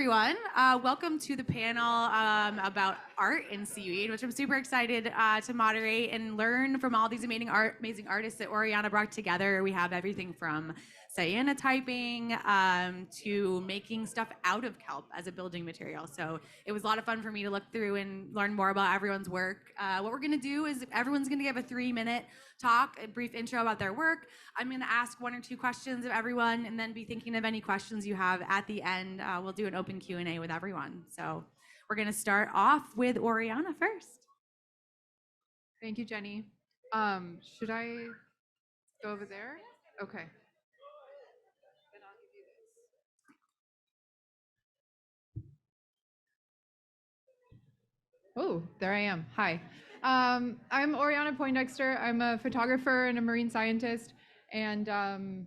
everyone. Welcome to the panel about art and seaweed, which I'm super excited to moderate and learn from all these amazing artists that Oriana brought together. We have everything from cyanotyping to making stuff out of kelp as a building material. So it was a lot of fun for me to look through and learn more about everyone's work. What we're gonna do is everyone's gonna give a 3-minute talk, a brief intro about their work. I'm going to ask 1 or 2 questions of everyone and then be thinking of any questions you have at the end. We'll do an open Q&A with everyone. So we're going to start off with Oriana first. Thank you, Jenny. Should I go over there? Okay. Then I'll give you this. Oh, there I am. Hi. I'm Oriana Poindexter. I'm a photographer and a marine scientist. And I'm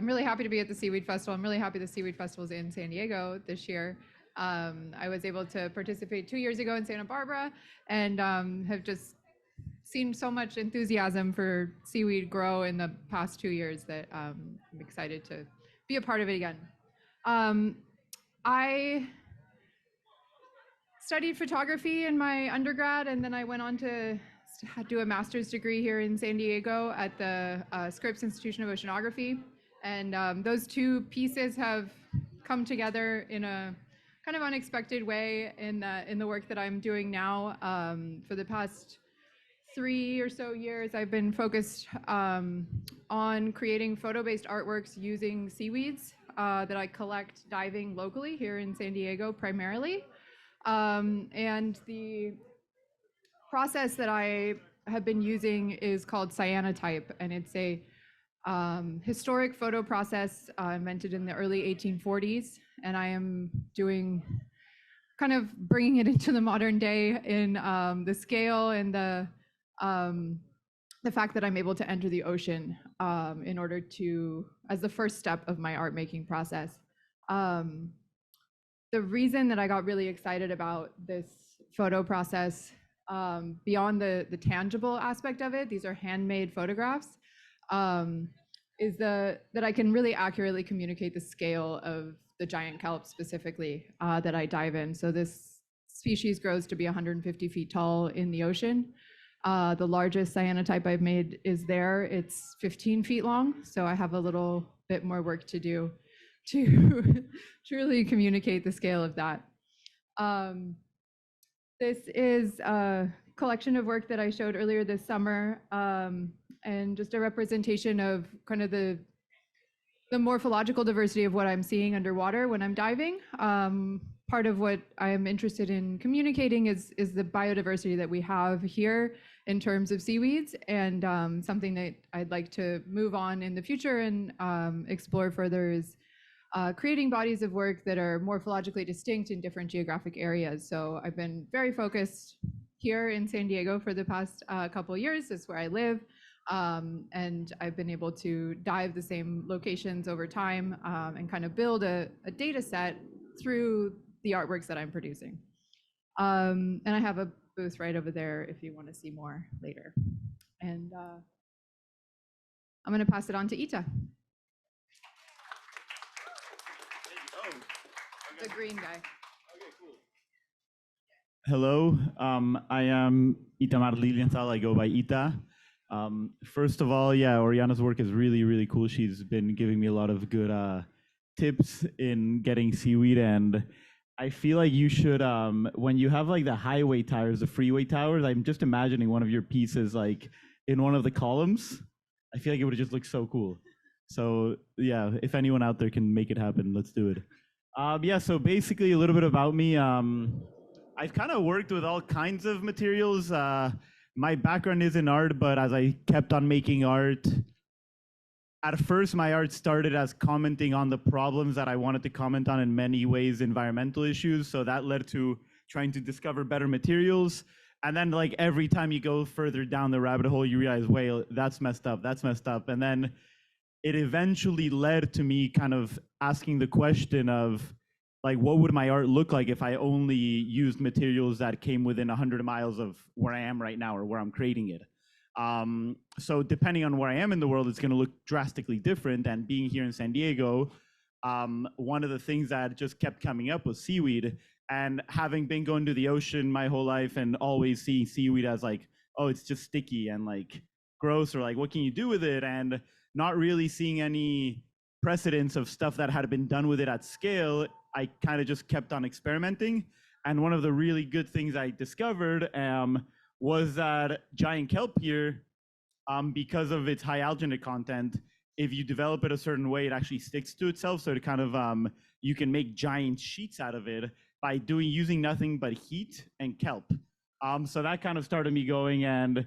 really happy to be at the Seaweed Festival. I'm really happy the Seaweed Festival is in San Diego this year. I was able to participate 2 years ago in Santa Barbara and have just seen so much enthusiasm for seaweed grow in the past 2 years that I'm excited to be a part of it again. I studied photography in my undergrad, and then I went on to do a master's degree here in San Diego at the Scripps Institution of Oceanography. And those 2 pieces have come together in a kind of unexpected way in the work that I'm doing now. For the past 3 or so years, I've been focused on creating photo-based artworks using seaweeds that I collect diving locally here in San Diego primarily. And the process that I have been using is called cyanotype, and it's a historic photo process invented in the early 1840s, and I am doing kind of bringing it into the modern day in the scale and the fact that I'm able to enter the ocean in order to, as the first step of my art making process. The reason that I got really excited about this photo process, beyond the tangible aspect of it, these are handmade photographs, is that I can really accurately communicate the scale of the giant kelp specifically that I dive in. So this species grows to be 150 feet tall in the ocean. The largest cyanotype I've made is there. It's 15 feet long, so I have a little bit more work to do to truly communicate the scale of that. This is a collection of work that I showed earlier this summer, and just a representation of kind of the morphological diversity of what I'm seeing underwater when I'm diving. Part of what I'm interested in communicating is the biodiversity that we have here in terms of seaweeds, and something that I'd like to move on in the future and explore further is creating bodies of work that are morphologically distinct in different geographic areas. So I've been very focused here in San Diego for the past couple of years. That's where I live. And I've been able to dive the same locations over time and kind of build a data set through the artworks that I'm producing. And I have a booth right over there if you want to see more later. And I'm going to pass it on to Ita. The green guy. Okay, cool. Hello, I am Itamar Lilienthal. I go by Ita. First of all, yeah, Oriana's work is really, really cool. She's been giving me a lot of good tips in getting seaweed, and I feel like you should, when you have like the highway tires, the freeway towers, I'm just imagining one of your pieces like in one of the columns. I feel like it would just look so cool. So yeah, if anyone out there can make it happen, let's do it. Yeah, so basically a little bit about me. I've kind of worked with all kinds of materials. My background is in art, but as I kept on making art, at first my art started as commenting on the problems that I wanted to comment on, in many ways environmental issues. So that led to trying to discover better materials. And then like every time you go further down the rabbit hole, you realize, wait, that's messed up, that's messed up. And then it eventually led to me kind of asking the question of, like, what would my art look like if I only used materials that came within 100 miles of where I am right now or where I'm creating it? So depending on where I am in the world, it's going to look drastically different. And being here in San Diego, one of the things that just kept coming up was seaweed. And having been going to the ocean my whole life and always seeing seaweed as like, oh, it's just sticky and like gross, or like, what can you do with it? And not really seeing any precedents of stuff that had been done with it at scale, I kind of just kept on experimenting. And one of the really good things I discovered was that giant kelp here, because of its high alginate content, if you develop it a certain way, it actually sticks to itself. So it kind of, you can make giant sheets out of it by using nothing but heat and kelp. So that kind of started me going, and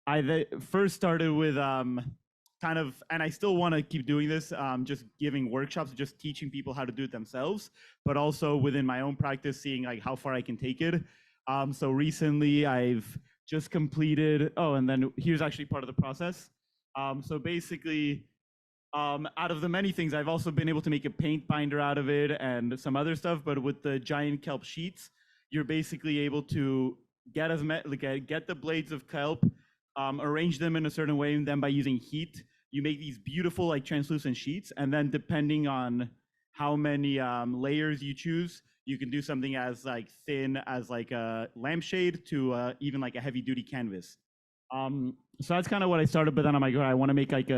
I first started with kind of, and I still want to keep doing this, just giving workshops, just teaching people how to do it themselves, but also within my own practice, seeing like how far I can take it. So recently I've just completed, oh, and then here's actually part of the process. So basically, out of the many things, I've also been able to make a paint binder out of it and some other stuff, but with the giant kelp sheets, you're basically able to get get the blades of kelp, arrange them in a certain way, and then by using heat, you make these beautiful like translucent sheets. And then depending on how many layers you choose, you can do something as like thin as like a lampshade to even like a heavy duty canvas. So that's kind of what I started, but then I'm like, all right, I want to make like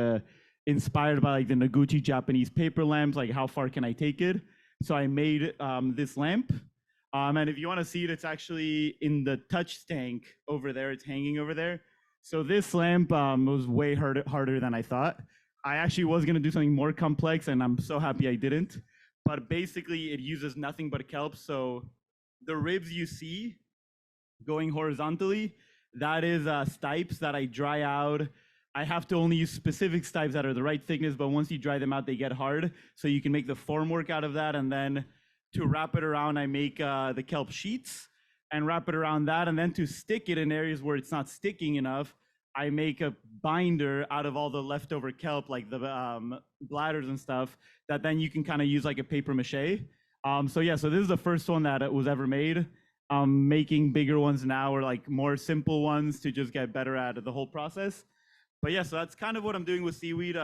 inspired by like the Noguchi Japanese paper lamps, like how far can I take it? So I made this lamp. And if you want to see it, it's actually in the touch tank over there. It's hanging over there. So this lamp was way harder than I thought. I actually was going to do something more complex, and I'm so happy I didn't. But basically, it uses nothing but kelp. So the ribs you see going horizontally, that is stipes that I dry out. I have to only use specific stipes that are the right thickness, but once you dry them out, they get hard. So you can make the formwork out of that, and then to wrap it around, I make the kelp sheets and wrap it around that. And then to stick it in areas where it's not sticking enough, I make a binder out of all the leftover kelp, like the bladders and stuff, that then you can kind of use like a paper mache. So yeah, so this is the first one that was ever made. Making bigger ones now, or like more simple ones to just get better at the whole process. But yeah, so that's kind of what I'm doing with seaweed.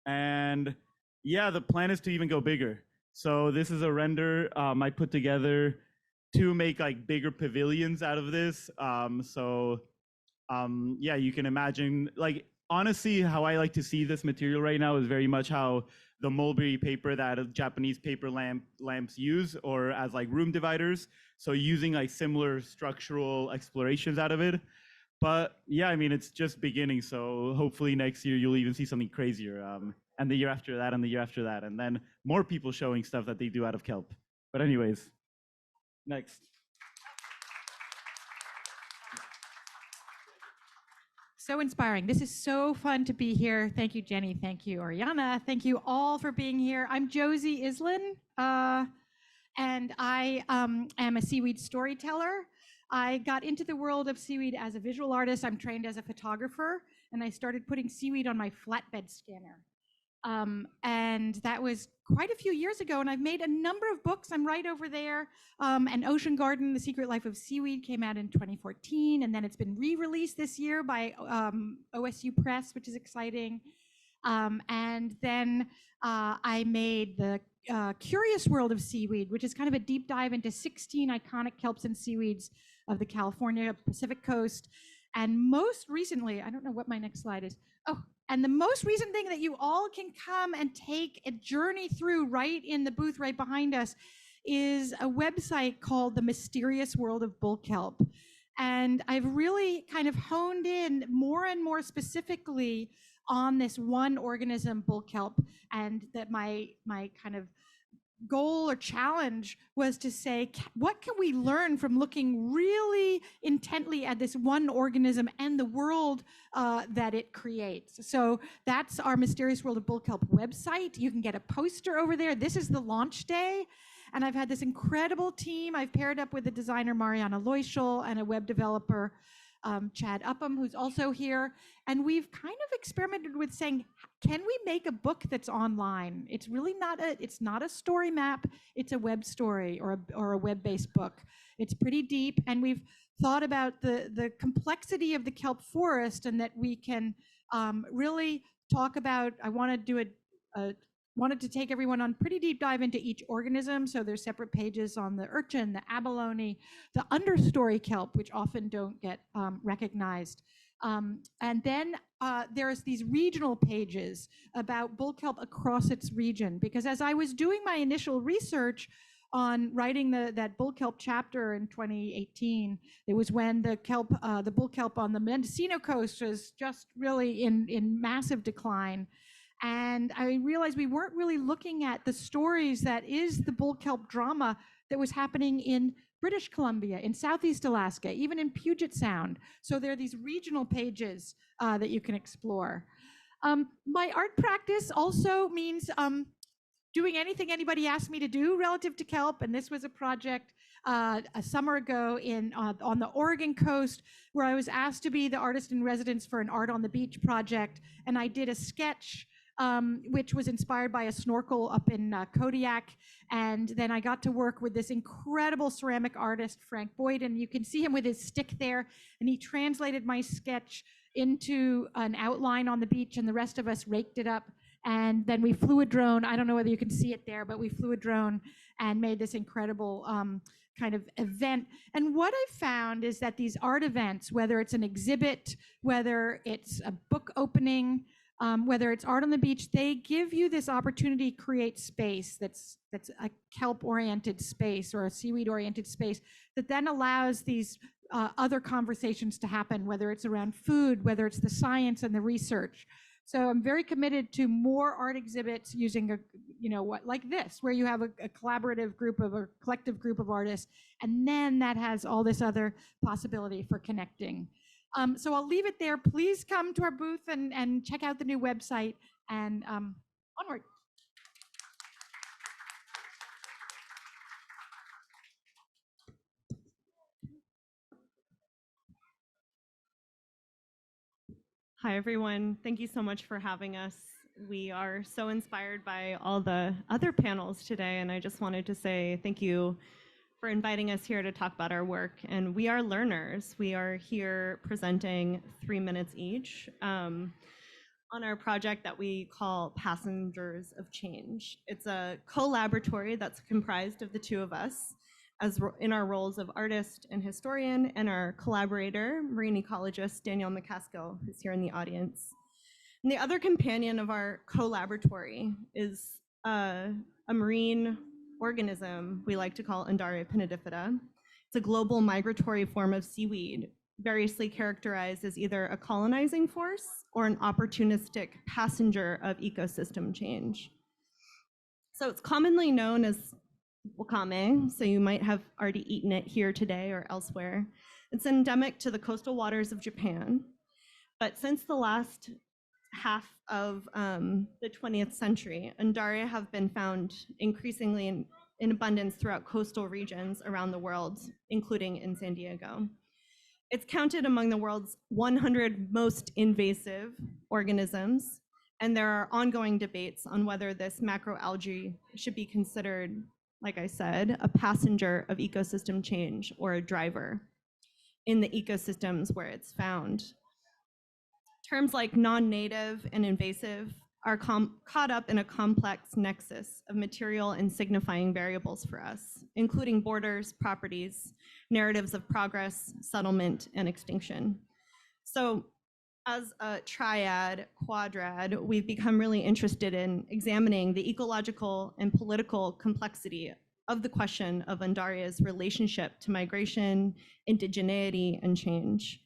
And yeah, the plan is to even go bigger. So this is a render I put together to make like bigger pavilions out of this. Yeah, you can imagine, like, honestly, how I like to see this material right now is very much how the mulberry paper that Japanese paper lamps use, or as like room dividers. So using like similar structural explorations out of it. But yeah, I mean, it's just beginning. So hopefully next year you'll even see something crazier. And the year after that, and the year after that, and then more people showing stuff that they do out of kelp. But anyways, next. So inspiring. This is so fun to be here. Thank you, Jenny. Thank you, Oriana. Thank you all for being here. I'm Josie Iselin, and I am a seaweed storyteller. I got into the world of seaweed as a visual artist. I'm trained as a photographer, and I started putting seaweed on my flatbed scanner. And that was quite a few years ago, and I've made a number of books. I'm right over there. An Ocean Garden, The Secret Life of Seaweed came out in 2014, and then it's been re-released this year by OSU Press, which is exciting. And then I made the Curious World of Seaweed, which is kind of a deep dive into 16 iconic kelps and seaweeds of the California Pacific Coast. And most recently, I don't know what my next slide is. Oh, and the most recent thing that you all can come and take a journey through right in the booth right behind us is a website called The Mysterious World of Bull Kelp. And I've really kind of honed in more and more specifically on this one organism, bull kelp, and that my kind of goal or challenge was to say, what can we learn from looking really intently at this one organism and the world that it creates? So that's our Mysterious World of Bull Kelp website. You can get a poster over there. This is the launch day. And I've had this incredible team. I've paired up with the designer Mariana Leuschel and a web developer, Chad Upham, who's also here. And we've kind of experimented with saying, can we make a book that's online? It's really it's not a story map, it's a web story or a web-based book. It's pretty deep, and we've thought about the complexity of the kelp forest, and that we can really talk about, I want to do a wanted to take everyone on pretty deep dive into each organism. So there's separate pages on the urchin, the abalone, the understory kelp, which often don't get recognized. And then there's these regional pages about bull kelp across its region, because as I was doing my initial research on writing that bull kelp chapter in 2018, it was when the bull kelp on the Mendocino coast was just really in massive decline. And I realized we weren't really looking at the stories that is the bull kelp drama that was happening in British Columbia, in Southeast Alaska, even in Puget Sound. So there are these regional pages that you can explore. My art practice also means doing anything anybody asked me to do relative to kelp. And this was a project a summer ago on the Oregon coast, where I was asked to be the artist in residence for an Art on the Beach project. And I did a sketch which was inspired by a snorkel up in Kodiak. And then I got to work with this incredible ceramic artist, Frank Boyd, and you can see him with his stick there. And he translated my sketch into an outline on the beach, and the rest of us raked it up. And then we flew a drone. I don't know whether you can see it there, but we flew a drone and made this incredible kind of event. And what I found is that these art events, whether it's an exhibit, whether it's a book opening, whether it's art on the beach, they give you this opportunity to create space that's a kelp-oriented space or a seaweed-oriented space that then allows these other conversations to happen, whether it's around food, whether it's the science and the research. So I'm very committed to more art exhibits using like this, where you have a collaborative group of a collective group of artists, and then that has all this other possibility for connecting. So I'll leave it there. Please come to our booth and check out the new website, and onward. Hi, everyone. Thank you so much for having us. We are so inspired by all the other panels today, and I just wanted to say thank you for inviting us here to talk about our work. And we are learners. We are here presenting 3 minutes each on our project that we call Passengers of Change. It's a co-laboratory that's comprised of the two of us, as in our roles of artist and historian, and our collaborator, marine ecologist Danielle McCaskill, who's here in the audience. And the other companion of our co-laboratory is a marine organism we like to call Undaria pinnatifida. It's a global migratory form of seaweed, variously characterized as either a colonizing force or an opportunistic passenger of ecosystem change. So it's commonly known as wakame, so you might have already eaten it here today or elsewhere. It's endemic to the coastal waters of Japan, but since the last half of the 20th century, Undaria have been found increasingly in abundance throughout coastal regions around the world, including in San Diego. It's counted among the world's 100 most invasive organisms, and there are ongoing debates on whether this macroalgae should be considered, like I said, a passenger of ecosystem change or a driver in the ecosystems where it's found. Terms like non-native and invasive are caught up in a complex nexus of material and signifying variables for us, including borders, properties, narratives of progress, settlement, and extinction. So as a triad, quadrad, we've become really interested in examining the ecological and political complexity of the question of Undaria's relationship to migration, indigeneity, and change.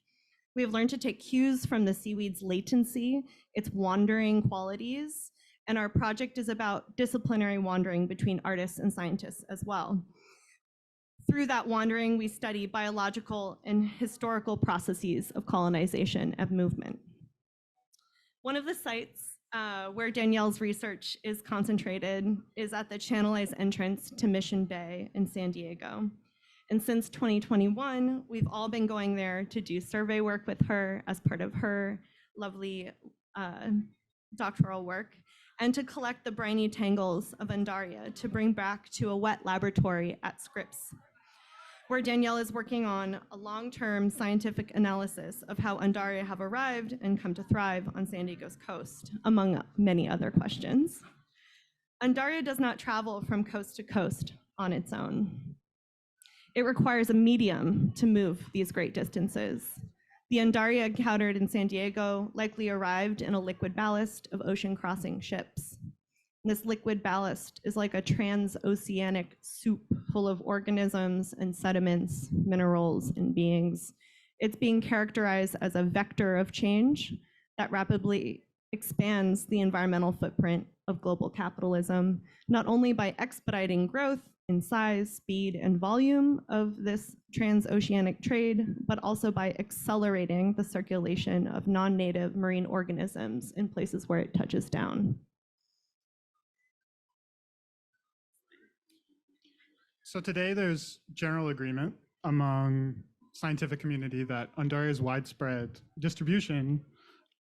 We have learned to take cues from the seaweed's latency, its wandering qualities, and our project is about disciplinary wandering between artists and scientists as well. Through that wandering, we study biological and historical processes of colonization and movement. One of the sites where Danielle's research is concentrated is at the channelized entrance to Mission Bay in San Diego. And since 2021, we've all been going there to do survey work with her as part of her lovely doctoral work, and to collect the briny tangles of Undaria to bring back to a wet laboratory at Scripps, where Danielle is working on a long-term scientific analysis of how Undaria have arrived and come to thrive on San Diego's coast, among many other questions. Undaria does not travel from coast to coast on its own. It requires a medium to move these great distances. The Undaria encountered in San Diego likely arrived in a liquid ballast of ocean-crossing ships. This liquid ballast is like a transoceanic soup full of organisms and sediments, minerals, and beings. It's being characterized as a vector of change that rapidly expands the environmental footprint of global capitalism, not only by expediting growth in size, speed, and volume of this transoceanic trade, but also by accelerating the circulation of non-native marine organisms in places where it touches down. So today there's general agreement among scientific community that Undaria's widespread distribution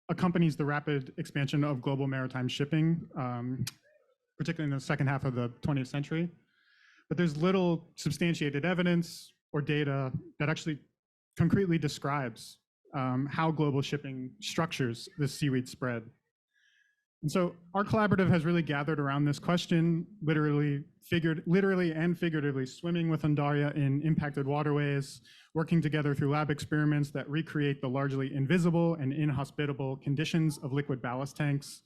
accompanies the rapid expansion of global maritime shipping, particularly in the second half of the 20th century. But there's little substantiated evidence or data that actually concretely describes how global shipping structures this seaweed spread. And so our collaborative has really gathered around this question, literally and figuratively swimming with Undaria in impacted waterways, working together through lab experiments that recreate the largely invisible and inhospitable conditions of liquid ballast tanks.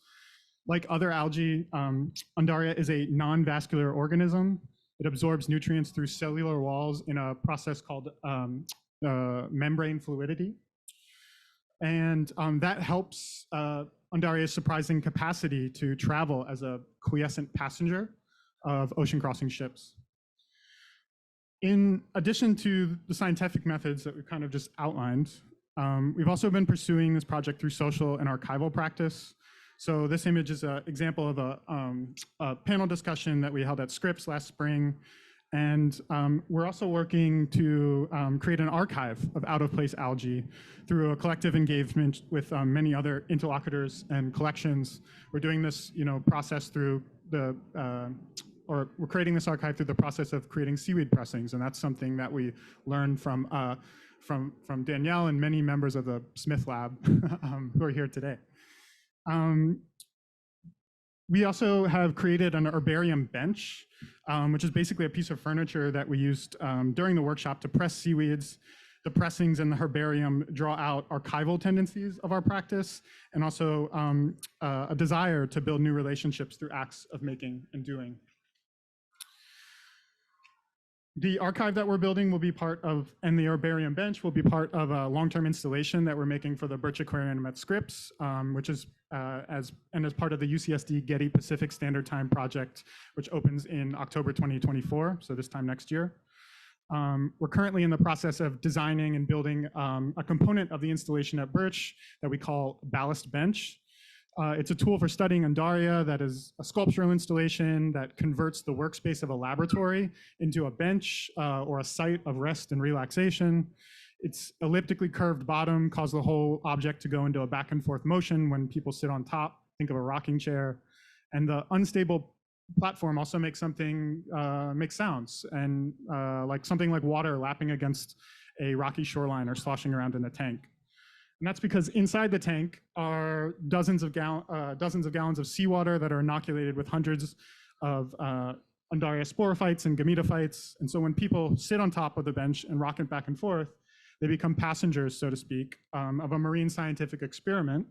Like other algae, Undaria is a non-vascular organism. It absorbs nutrients through cellular walls in a process called membrane fluidity. And that helps Undaria's surprising capacity to travel as a quiescent passenger of ocean-crossing ships. In addition to the scientific methods that we've kind of just outlined, we've also been pursuing this project through social and archival practice. So this image is an example of a panel discussion that we held at Scripps last spring. And we're also working to create an archive of out-of-place algae through a collective engagement with many other interlocutors and collections. We're doing this, process through we're creating this archive through the process of creating seaweed pressings, and that's something that we learned from Danielle and many members of the Smith Lab who are here today. We also have created an herbarium bench, which is basically a piece of furniture that we used during the workshop to press seaweeds. The pressings in the herbarium draw out archival tendencies of our practice and also a desire to build new relationships through acts of making and doing. The archive that we're building will be part of, and the herbarium bench will be part of a long-term installation that we're making for the Birch Aquarium at Scripps, which is as part of the UCSD Getty Pacific Standard Time project, which opens in October 2024, so this time next year. We're currently in the process of designing and building a component of the installation at Birch that we call Ballast Bench. It's a tool for studying Undaria that is a sculptural installation that converts the workspace of a laboratory into a bench or a site of rest and relaxation. Its elliptically curved bottom causes the whole object to go into a back and forth motion when people sit on top. Think of a rocking chair. And the unstable platform also makes sounds, and like something like water lapping against a rocky shoreline or sloshing around in a tank. And that's because inside the tank are dozens of gallons of seawater that are inoculated with hundreds of Undaria sporophytes and gametophytes. And so when people sit on top of the bench and rock it back and forth, they become passengers, so to speak, of a marine scientific experiment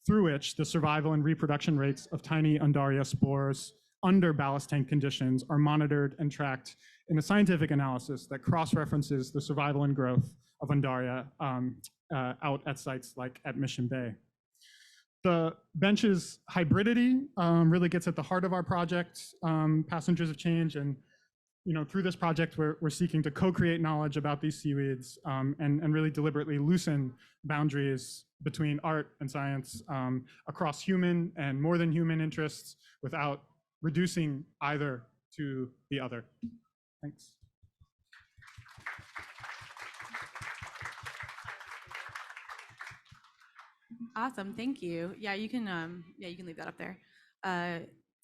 through which the survival and reproduction rates of tiny Undaria spores under ballast tank conditions are monitored and tracked in a scientific analysis that cross-references the survival and growth of Undaria out at sites like at Mission Bay. The bench's hybridity really gets at the heart of our project, Passengers of Change, and through this project, we're seeking to co-create knowledge about these seaweeds and really deliberately loosen boundaries between art and science across human and more than human interests without reducing either to the other. Thanks. Awesome, thank you. Yeah, you can leave that up there.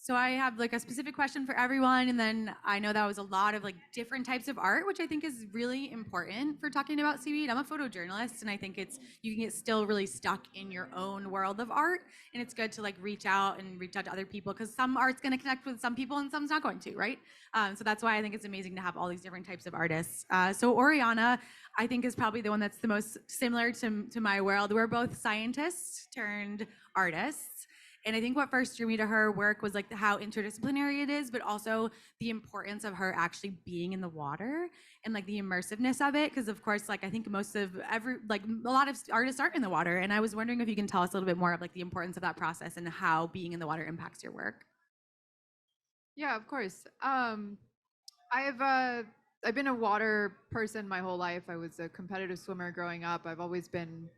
So I have like a specific question for everyone, and then I know that was a lot of like different types of art, which I think is really important for talking about seaweed. I'm a photojournalist, and I think it's you can get still really stuck in your own world of art, and it's good to like reach out to other people because some art's going to connect with some people and some's not going to, right? So that's why I think it's amazing to have all these different types of artists. So Oriana, I think is probably the one that's the most similar to my world. We're both scientists turned artists. And I think what first drew me to her work was like how interdisciplinary it is, but also the importance of her actually being in the water and like the immersiveness of it. Because of course, like I think most of a lot of artists aren't in the water. And I was wondering if you can tell us a little bit more of like the importance of that process and how being in the water impacts your work. Yeah, of course. I've been a water person my whole life. I was a competitive swimmer growing up. I've always been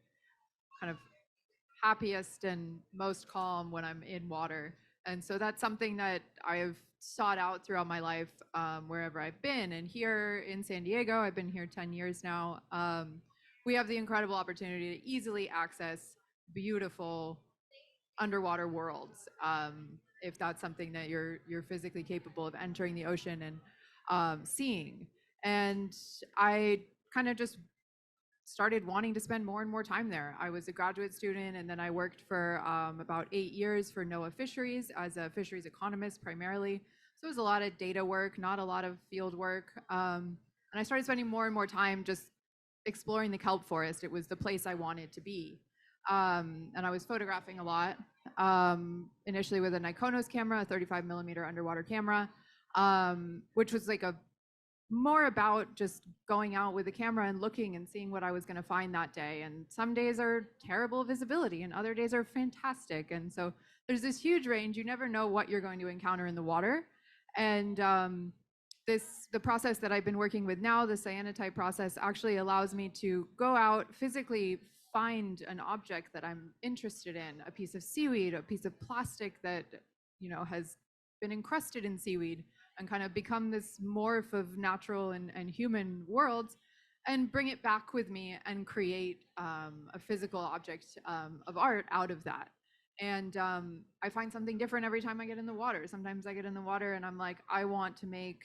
kind of happiest and most calm when I'm in water. And so that's something that I've sought out throughout my life wherever I've been. And here in San Diego, I've been here 10 years now. We have the incredible opportunity to easily access beautiful underwater worlds. If that's something that you're physically capable of entering the ocean and seeing. And I kind of just started wanting to spend more and more time there. I was a graduate student, and then I worked for about 8 years for NOAA Fisheries as a fisheries economist primarily. So it was a lot of data work, not a lot of field work. And I started spending more and more time just exploring the kelp forest. It was the place I wanted to be. And I was photographing a lot, initially with a Nikonos camera, a 35 millimeter underwater camera, which was like a more about just going out with a camera and looking and seeing what I was going to find that day. And some days are terrible visibility and other days are fantastic. And so there's this huge range. You never know what you're going to encounter in the water. And the process that I've been working with now, the cyanotype process, actually allows me to go out, physically find an object that I'm interested in, a piece of seaweed, a piece of plastic that, has been encrusted in seaweed, and kind of become this morph of natural and human worlds, and bring it back with me and create a physical object of art out of that. And I find something different every time I get in the water. Sometimes I get in the water and I'm like, I want to make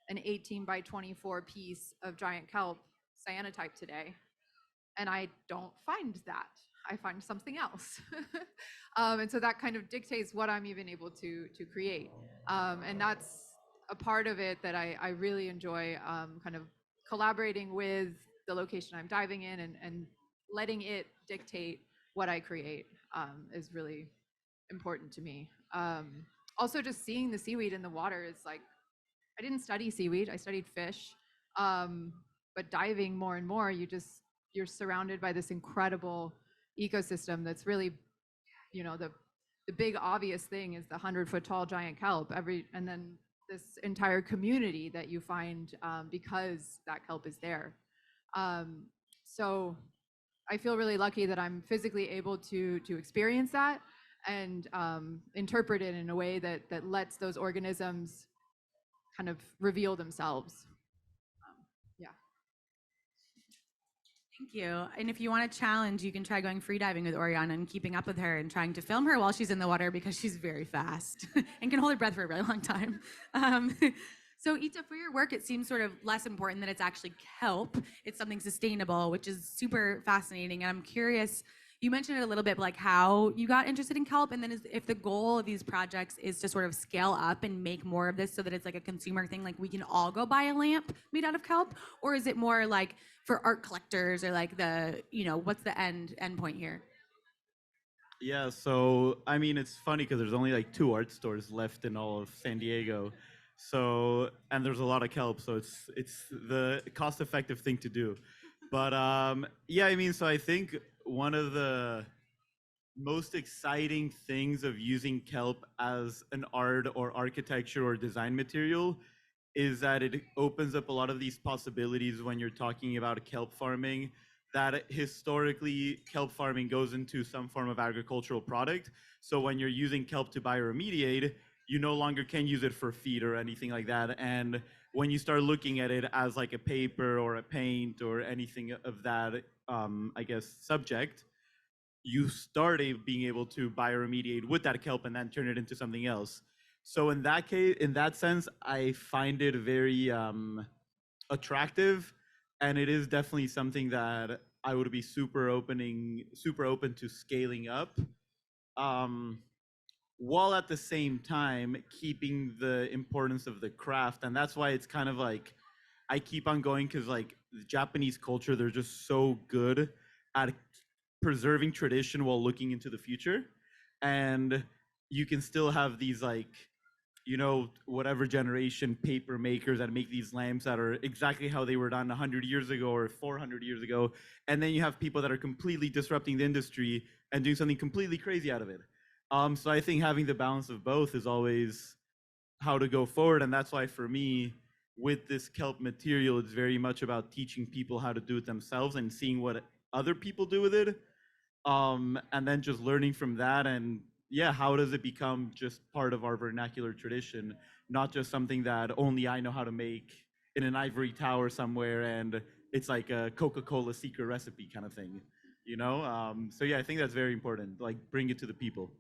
an 18 by 24 piece of giant kelp cyanotype today. And I don't find that. I find something else. And so that kind of dictates what I'm even able to create. And that's a part of it that I really enjoy, kind of collaborating with the location I'm diving in and letting it dictate what I create is really important to me. Also, just seeing the seaweed in the water is like, I didn't study seaweed, I studied fish. But diving more and more, you're surrounded by this incredible ecosystem that's really, the big obvious thing is the 100-foot tall giant kelp. And then this entire community that you find because that kelp is there. So I feel really lucky that I'm physically able to experience that and interpret it in a way that lets those organisms kind of reveal themselves. Yeah. Thank you. And if you want a challenge, you can try going free diving with Oriana and keeping up with her and trying to film her while she's in the water because she's very fast and can hold her breath for a really long time. So Ita, for your work, it seems sort of less important that it's actually kelp. It's something sustainable, which is super fascinating. And I'm curious, you mentioned it a little bit, like how you got interested in kelp, and then if the goal of these projects is to sort of scale up and make more of this so that it's like a consumer thing, like we can all go buy a lamp made out of kelp, or is it more like for art collectors or like what's the end point here? Yeah, so I mean, it's funny because there's only like 2 art stores left in all of San Diego. So, and there's a lot of kelp, so it's the cost-effective thing to do. But yeah, I mean, so I think one of the most exciting things of using kelp as an art or architecture or design material is that it opens up a lot of these possibilities when you're talking about kelp farming, that historically kelp farming goes into some form of agricultural product. So when you're using kelp to bioremediate, you no longer can use it for feed or anything like that. And when you start looking at it as like a paper or a paint or anything of that, I guess, subject, you start being able to bioremediate with that kelp and then turn it into something else. So in that case, in that sense, I find it very attractive, and it is definitely something that I would be super open to scaling up, um, while at the same time keeping the importance of the craft. And that's why it's kind of like I keep on going, because like the Japanese culture, they're just so good at preserving tradition while looking into the future, and you can still have these like, you know, whatever generation paper makers that make these lamps that are exactly how they were done 100 years ago or 400 years ago. And then you have people that are completely disrupting the industry and doing something completely crazy out of it. So I think having the balance of both is always how to go forward. And that's why for me, with this kelp material, it's very much about teaching people how to do it themselves and seeing what other people do with it. And then just learning from that. And yeah, how does it become just part of our vernacular tradition, not just something that only I know how to make in an ivory tower somewhere, and it's like a Coca-Cola secret recipe kind of thing, you know? So yeah, I think that's very important, like bring it to the people.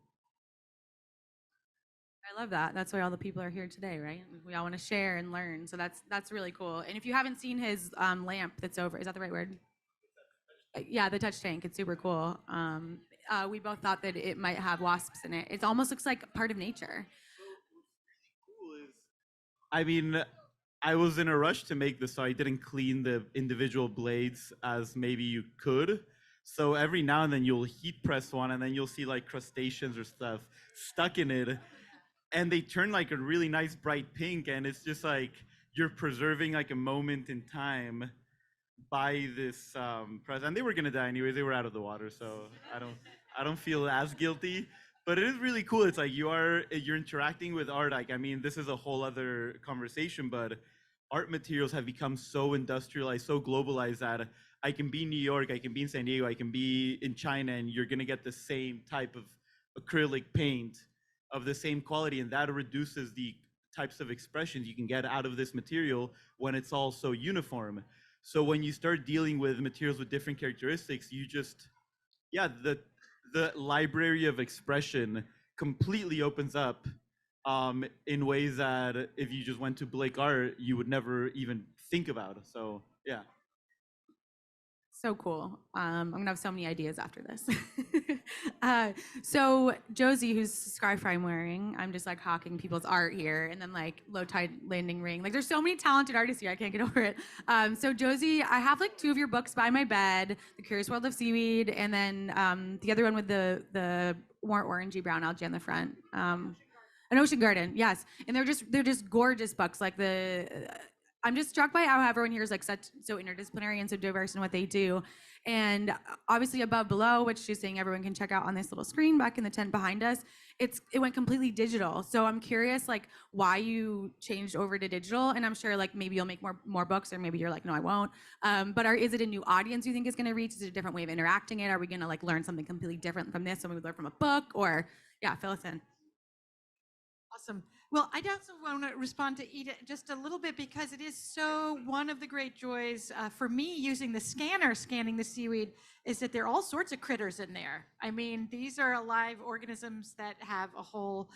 I love that. That's why all the people are here today, right? We all want to share and learn. So that's really cool. And if you haven't seen his lamp that's over, is that the right word? Yeah, the touch tank. It's super cool. We both thought that it might have wasps in it. It almost looks like part of nature. Cool is, I mean, I was in a rush to make this, so I didn't clean the individual blades as maybe you could. So every now and then you'll heat press one, and then you'll see like crustaceans or stuff stuck in it, and they turn like a really nice bright pink, and it's just like you're preserving like a moment in time by this press. And they were gonna die anyways, they were out of the water, so I don't feel as guilty. But it is really cool. It's like you're interacting with art. Like, I mean, this is a whole other conversation, but art materials have become so industrialized, so globalized, that I can be in New York, I can be in San Diego, I can be in China, and you're gonna get the same type of acrylic paint of the same quality, and that reduces the types of expressions you can get out of this material when it's all so uniform. So when you start dealing with materials with different characteristics, you just, yeah, the library of expression completely opens up, in ways that if you just went to Blake Art, you would never even think about. So yeah. So cool. I'm gonna have so many ideas after this. So Josie, whose scarf I'm wearing, I'm just like hawking people's art here, and then like low tide landing ring. Like there's so many talented artists here, I can't get over it. So Josie, I have like 2 of your books by my bed: The Curious World of Seaweed, and then the other one with the more orangey brown algae on the front. An Ocean Garden, yes. And they're just gorgeous books. Like I'm just struck by how everyone here is like so interdisciplinary and so diverse in what they do. And obviously above below, which she's saying everyone can check out on this little screen back in the tent behind us, it went completely digital. So I'm curious like why you changed over to digital. And I'm sure like maybe you'll make more books, or maybe you're like, no, I won't. But is it a new audience you think is gonna reach? Is it a different way of interacting it? Are we gonna like learn something completely different from this when we learn from a book? Or yeah, fill us in. Awesome. Well, I also want to respond to Ida just a little bit, because it is so one of the great joys for me using the scanner, scanning the seaweed, is that there are all sorts of critters in there. I mean, these are alive organisms that have a whole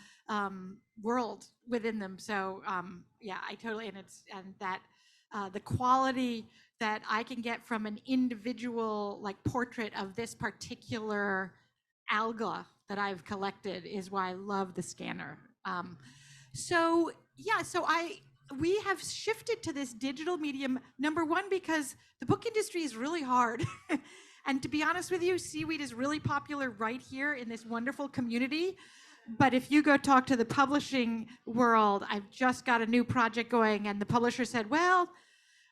world within them. So yeah, I totally, and that the quality that I can get from an individual like portrait of this particular alga that I've collected is why I love the scanner. So yeah, we have shifted to this digital medium, number one, because the book industry is really hard. And to be honest with you, seaweed is really popular right here in this wonderful community. But if you go talk to the publishing world, I've just got a new project going, and the publisher said, well,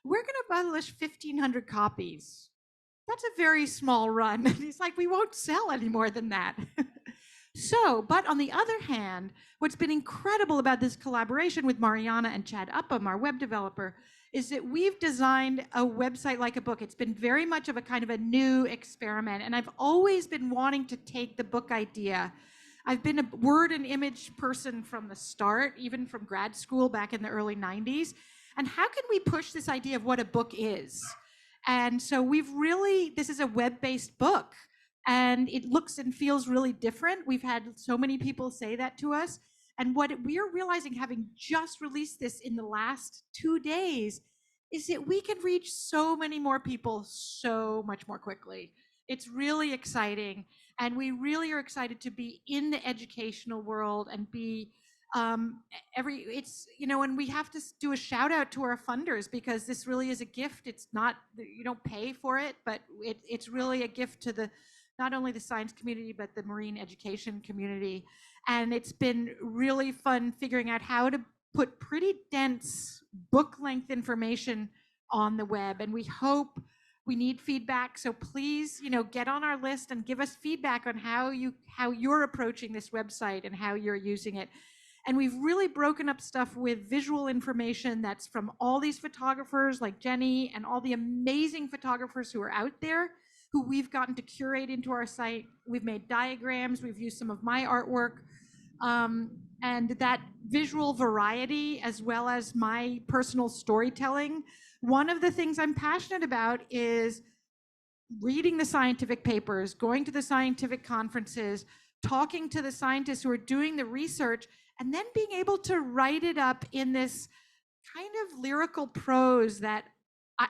we're going to publish 1,500 copies. That's a very small run. And he's like, we won't sell any more than that. So, but on the other hand, what's been incredible about this collaboration with Mariana and Chad Upham, our web developer, is that we've designed a website like a book. It's been very much of a kind of a new experiment. And I've always been wanting to take the book idea. I've been a word and image person from the start, even from grad school back in the early 90s. And how can we push this idea of what a book is? And so this is a web-based book. And it looks and feels really different. We've had so many people say that to us. And what we are realizing, having just released this in the last 2 days, is that we can reach so many more people so much more quickly. It's really exciting. And we really are excited to be in the educational world and be and we have to do a shout out to our funders, because this really is a gift. It's not, you don't pay for it, but it's really a gift to the, not only the science community, but the marine education community. And it's been really fun figuring out how to put pretty dense book length information on the web. And we need feedback. So please, get on our list and give us feedback on how you're approaching this website and how you're using it. And we've really broken up stuff with visual information that's from all these photographers like Jenny and all the amazing photographers who are out there, who we've gotten to curate into our site. We've made diagrams, we've used some of my artwork, and that visual variety, as well as my personal storytelling. One of the things I'm passionate about is reading the scientific papers, going to the scientific conferences, talking to the scientists who are doing the research, and then being able to write it up in this kind of lyrical prose that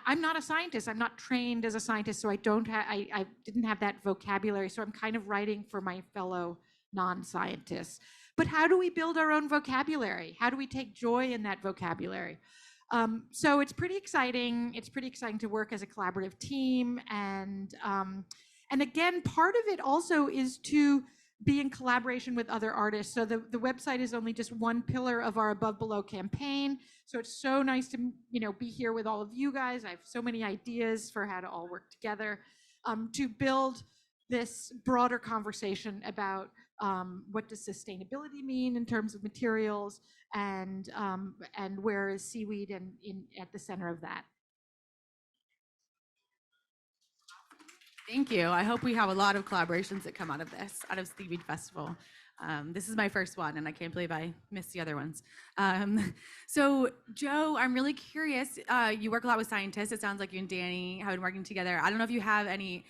I'm not a scientist. I'm not trained as a scientist, so I didn't have that vocabulary. So I'm kind of writing for my fellow non-scientists. But how do we build our own vocabulary? How do we take joy in that vocabulary? So it's pretty exciting. It's pretty exciting to work as a collaborative team. And again, part of it also is to be in collaboration with other artists. So the website is only just one pillar of our Above Below campaign. So it's so nice to be here with all of you guys. I have so many ideas for how to all work together to build this broader conversation about what does sustainability mean in terms of materials, and where is seaweed at the center of that. Thank you. I hope we have a lot of collaborations that come out of this, out of Seaweed Festival. This is my first one, and I can't believe I missed the other ones. So, Joe, I'm really curious. You work a lot with scientists. It sounds like you and Danny have been working together. I don't know if you have any,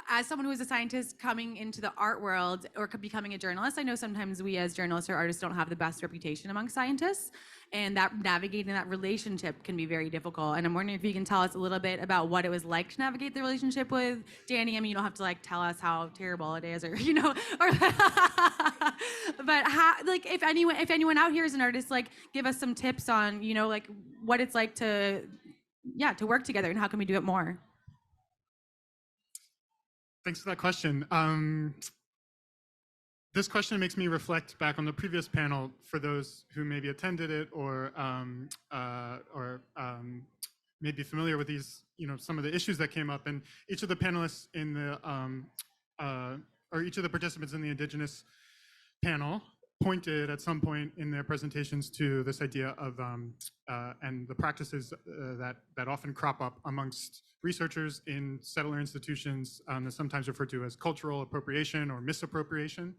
as someone who is a scientist coming into the art world or becoming a journalist, I know sometimes we as journalists or artists don't have the best reputation among scientists, and that navigating that relationship can be very difficult. And I'm wondering if you can tell us a little bit about what it was like to navigate the relationship with Danny. I mean, you don't have to tell us how terrible it is, or but how, if anyone out here is an artist, give us some tips on what it's like to work together, and how can we do it more. Thanks for that question. This question makes me reflect back on the previous panel for those who maybe attended it or may be familiar with these, some of the issues that came up. And each of the panelists in the, or each of the participants in the Indigenous panel pointed at some point in their presentations to this idea of, and the practices that often crop up amongst researchers in settler institutions, that's sometimes referred to as cultural appropriation or misappropriation,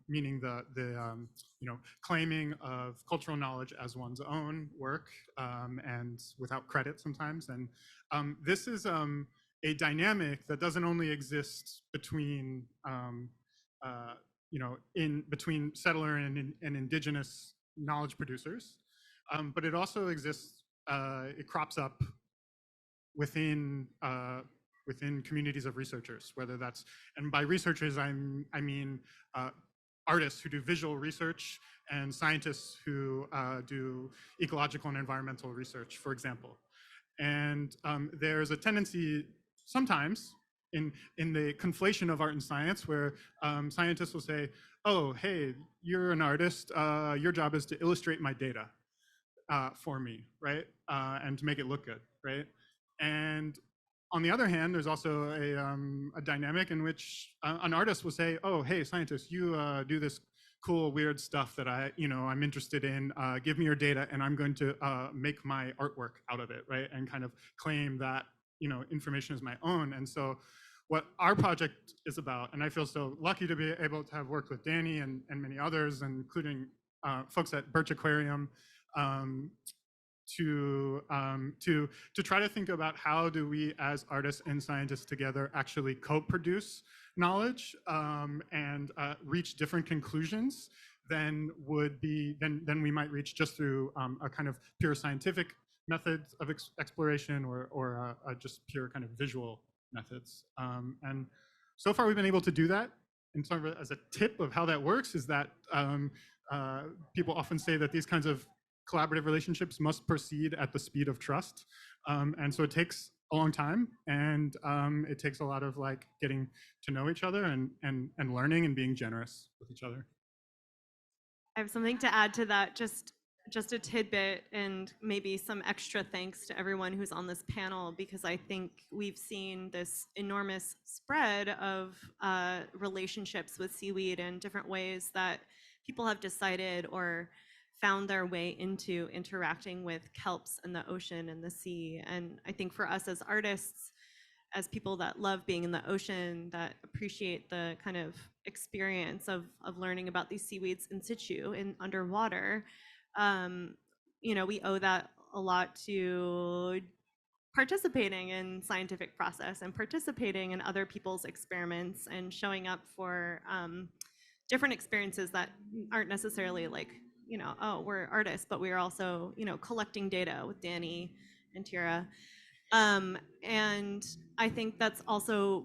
meaning the claiming of cultural knowledge as one's own work, and without credit sometimes. And this is a dynamic that doesn't only exist between between settler and indigenous knowledge producers, but it also exists. It crops up within communities of researchers, whether that's, and by researchers I mean artists who do visual research and scientists who do ecological and environmental research, for example. And there's a tendency sometimes in the conflation of art and science where scientists will say, oh, hey, you're an artist, your job is to illustrate my data for me, right? And to make it look good, right? And on the other hand, there's also a dynamic in which an artist will say, oh, hey, scientist, you do this cool, weird stuff that I'm interested in, give me your data and I'm going to make my artwork out of it, right? And kind of claim that, information is my own. And so what our project is about, and I feel so lucky to be able to have worked with Danny and many others, including folks at Birch Aquarium, to try to think about how do we as artists and scientists together actually co-produce knowledge and reach different conclusions than we might reach just through a kind of pure scientific methods of exploration or just pure kind of visual methods. And so far we've been able to do that. In terms of, as a tip of how that works is that people often say that these kinds of collaborative relationships must proceed at the speed of trust. And so it takes a long time, and it takes a lot of like getting to know each other and learning and being generous with each other. I have something to add to that, just a tidbit and maybe some extra thanks to everyone who's on this panel, because I think we've seen this enormous spread of relationships with seaweed in different ways that people have decided or found their way into interacting with kelps and the ocean and the sea. And I think for us as artists, as people that love being in the ocean, that appreciate the kind of experience of learning about these seaweeds in situ and underwater, we owe that a lot to participating in scientific process and participating in other people's experiments and showing up for different experiences that aren't necessarily like, oh, we're artists, but we are also, collecting data with Danny and Tira. And I think that's also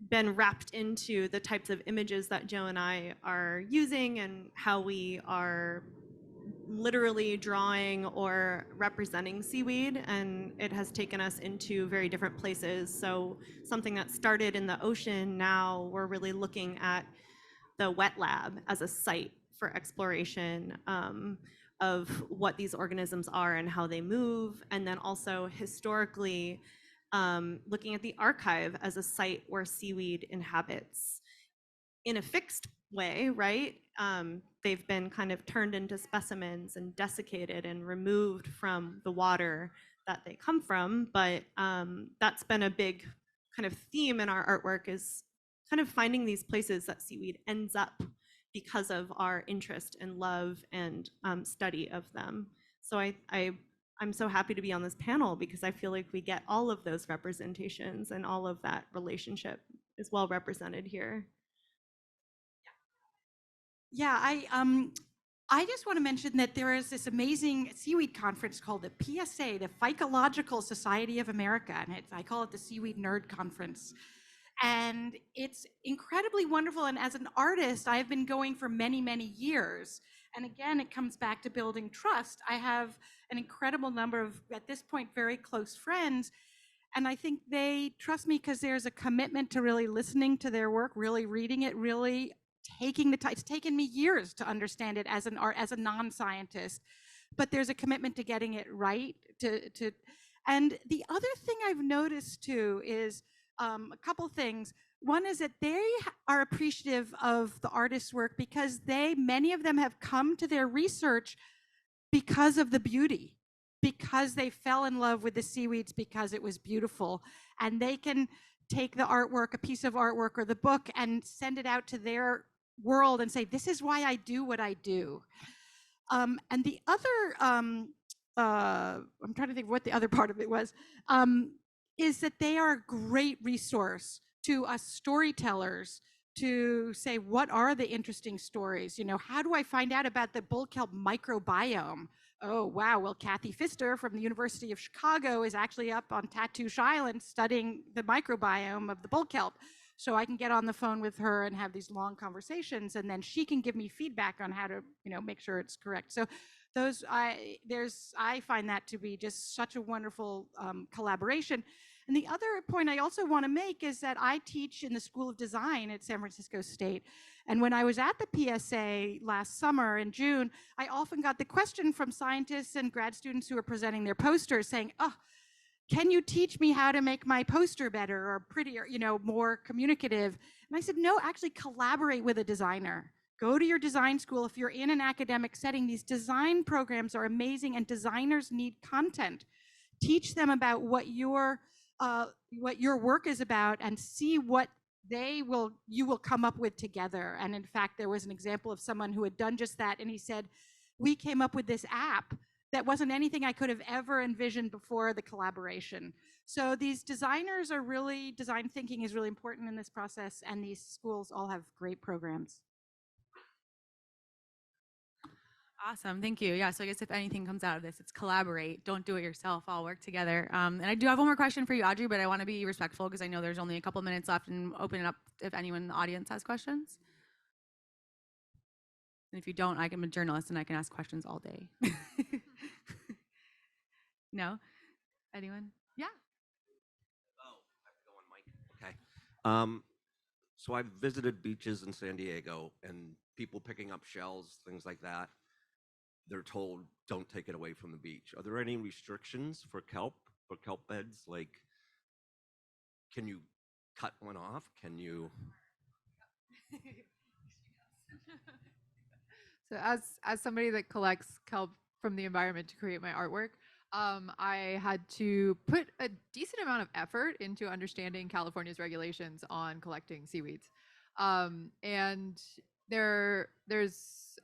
been wrapped into the types of images that Joe and I are using and how we are literally drawing or representing seaweed, and it has taken us into very different places. So something that started in the ocean, now we're really looking at the wet lab as a site for exploration of what these organisms are and how they move, and then also historically looking at the archive as a site where seaweed inhabits in a fixed way, right? They've been kind of turned into specimens and desiccated and removed from the water that they come from. But that's been a big kind of theme in our artwork, is kind of finding these places that seaweed ends up because of our interest and love and study of them. So I'm so happy to be on this panel because I feel like we get all of those representations and all of that relationship is well represented here. Yeah, I just want to mention that there is this amazing seaweed conference called the PSA, the Phycological Society of America, and I call it the Seaweed Nerd Conference. And it's incredibly wonderful. And as an artist, I've been going for many, many years. And again, it comes back to building trust. I have an incredible number of, at this point, very close friends. And I think they trust me because there's a commitment to really listening to their work, really reading it, really taking the time. It's taken me years to understand it as a non-scientist, but there's a commitment to getting it right. And the other thing I've noticed too is a couple things. One is that they are appreciative of the artist's work because many of them have come to their research because of the beauty, because they fell in love with the seaweeds because it was beautiful, and they can take the artwork, a piece of artwork or the book, and send it out to their world and say, this is why I do what I do. And the other, I'm trying to think of what the other part of it was, is that they are a great resource to us storytellers to say, what are the interesting stories? How do I find out about the bull kelp microbiome? Oh, wow. Well, Kathy Pfister from the University of Chicago is actually up on Tatoosh Island studying the microbiome of the bull kelp. So I can get on the phone with her and have these long conversations, and then she can give me feedback on how to, make sure it's correct. So I find that to be just such a wonderful collaboration. And the other point I also want to make is that I teach in the School of Design at San Francisco State. And when I was at the PSA last summer in June, I often got the question from scientists and grad students who were presenting their posters saying, oh, can you teach me how to make my poster better or prettier, more communicative? And I said, no, actually collaborate with a designer. Go to your design school. If you're in an academic setting, these design programs are amazing, and designers need content. Teach them about what your work is about, and see what you will come up with together. And in fact, there was an example of someone who had done just that, and he said, we came up with this app that wasn't anything I could have ever envisioned before the collaboration. So these designers are really, design thinking is really important in this process, and these schools all have great programs. Awesome, thank you. Yeah, so I guess if anything comes out of this, it's collaborate. Don't do it yourself. All work together. And I do have one more question for you, Audrey, but I want to be respectful because I know there's only a couple minutes left, and open it up if anyone in the audience has questions. And if you don't, I'm a journalist and I can ask questions all day. No? Anyone? Yeah. Oh, I have to go on mic. Okay. So I've visited beaches in San Diego and people picking up shells, things like that. They're told, don't take it away from the beach. Are there any restrictions for kelp beds? Like, can you cut one off? Can you? So as somebody that collects kelp from the environment to create my artwork, I had to put a decent amount of effort into understanding California's regulations on collecting seaweeds. And there's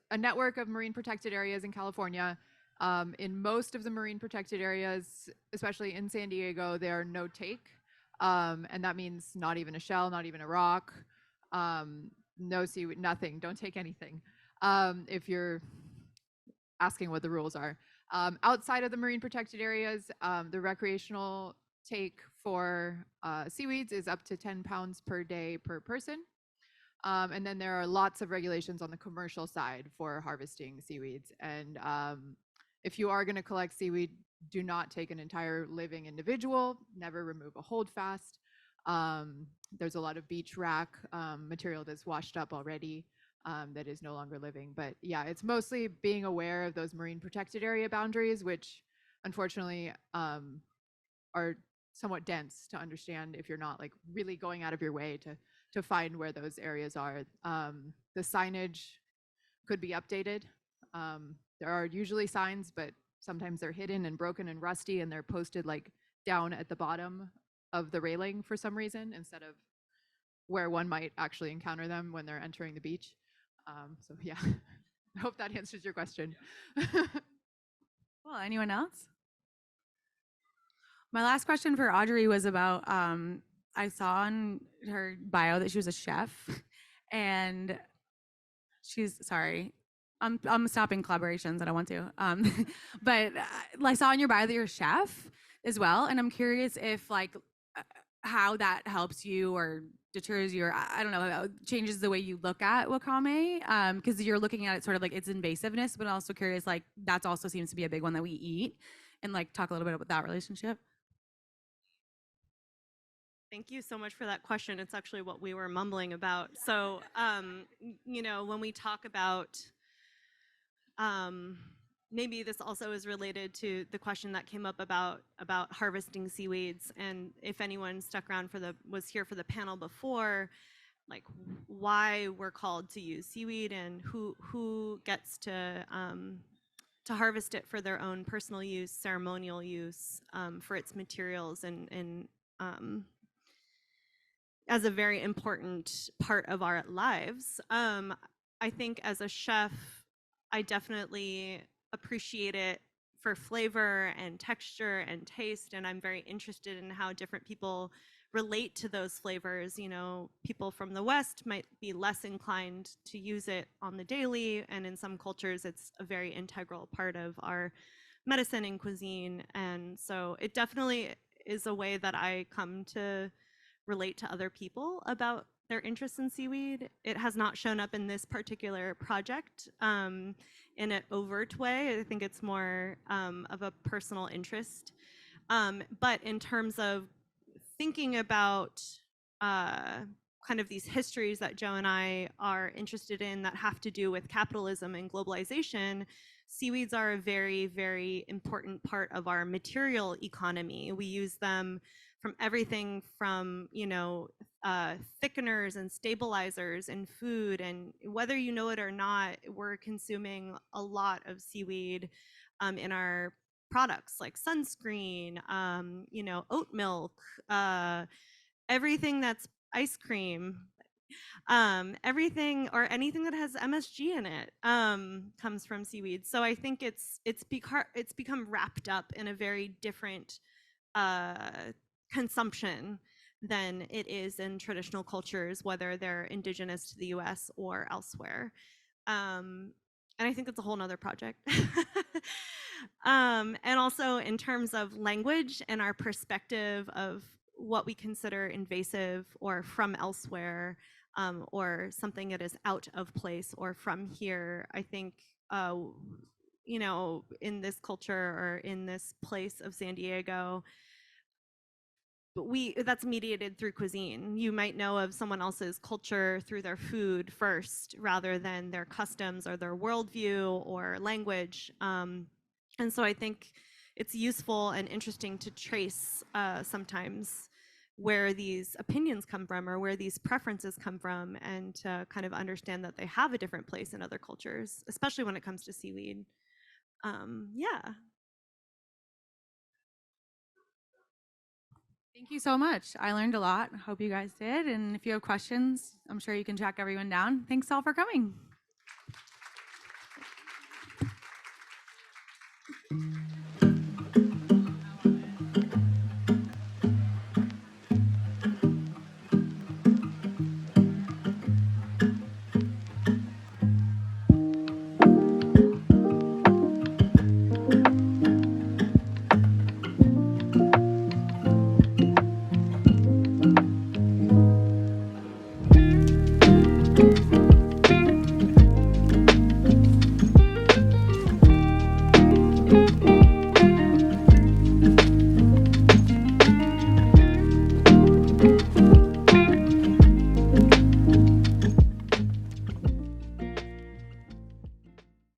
a network of marine protected areas in California. In most of the marine protected areas, especially in San Diego, they are no take. And that means not even a shell, not even a rock, no seaweed, nothing. Don't take anything. If you're asking what the rules are. Outside of the marine protected areas, the recreational take for seaweeds is up to 10 pounds per day per person. And then there are lots of regulations on the commercial side for harvesting seaweeds. And if you are going to collect seaweed, do not take an entire living individual, never remove a holdfast. There's a lot of beach rack material that's washed up already. That is no longer living. But yeah, it's mostly being aware of those marine protected area boundaries, which unfortunately are somewhat dense to understand if you're not like really going out of your way to find where those areas are. The signage could be updated. There are usually signs, but sometimes they're hidden and broken and rusty, and they're posted like down at the bottom of the railing for some reason instead of where one might actually encounter them when they're entering the beach. So yeah, I hope that answers your question. Well, anyone else? My last question for Audrey was about I saw in her bio that she was a chef, and she's sorry. I'm stopping collaborations. I don't want to. But I saw in your bio that you're a chef as well, and I'm curious if like how that helps you or deters you, or I don't know, changes the way you look at wakame, because you're looking at it sort of like its invasiveness, but also curious like that also seems to be a big one that we eat, and like talk a little bit about that relationship. Thank you so much for that question. It's actually what we were mumbling about. So, you know, when we talk about, maybe this also is related to the question that came up about harvesting seaweeds. And if anyone stuck around was here for the panel before, like why we're called to use seaweed and who gets to harvest it for their own personal use, ceremonial use, for its materials, and as a very important part of our lives. I think as a chef, I definitely appreciate it for flavor and texture and taste, and I'm very interested in how different people relate to those flavors. You know, people from the West might be less inclined to use it on the daily, and in some cultures it's a very integral part of our medicine and cuisine. And so it definitely is a way that I come to relate to other people about their interest in seaweed. It has not shown up in this particular project in an overt way. I think it's more of a personal interest. But in terms of thinking about kind of these histories that Joe and I are interested in that have to do with capitalism and globalization, seaweeds are a very, very important part of our material economy. We use them from everything from, you know, thickeners and stabilizers in food, and whether you know it or not, we're consuming a lot of seaweed in our products like sunscreen, you know, oat milk, everything that's ice cream, everything or anything that has MSG in it comes from seaweed. So I think it's become wrapped up in a very different consumption than it is in traditional cultures, whether they're indigenous to the US or elsewhere. And I think that's a whole nother project. And also in terms of language and our perspective of what we consider invasive or from elsewhere, or something that is out of place or from here, I think, you know, in this culture or in this place of San Diego, but that's mediated through cuisine. You might know of someone else's culture through their food first, rather than their customs or their worldview or language. And so I think it's useful and interesting to trace sometimes where these opinions come from or where these preferences come from, and to kind of understand that they have a different place in other cultures, especially when it comes to seaweed. Yeah. Thank you so much. I learned a lot. Hope you guys did. And if you have questions, I'm sure you can track everyone down. Thanks all for coming.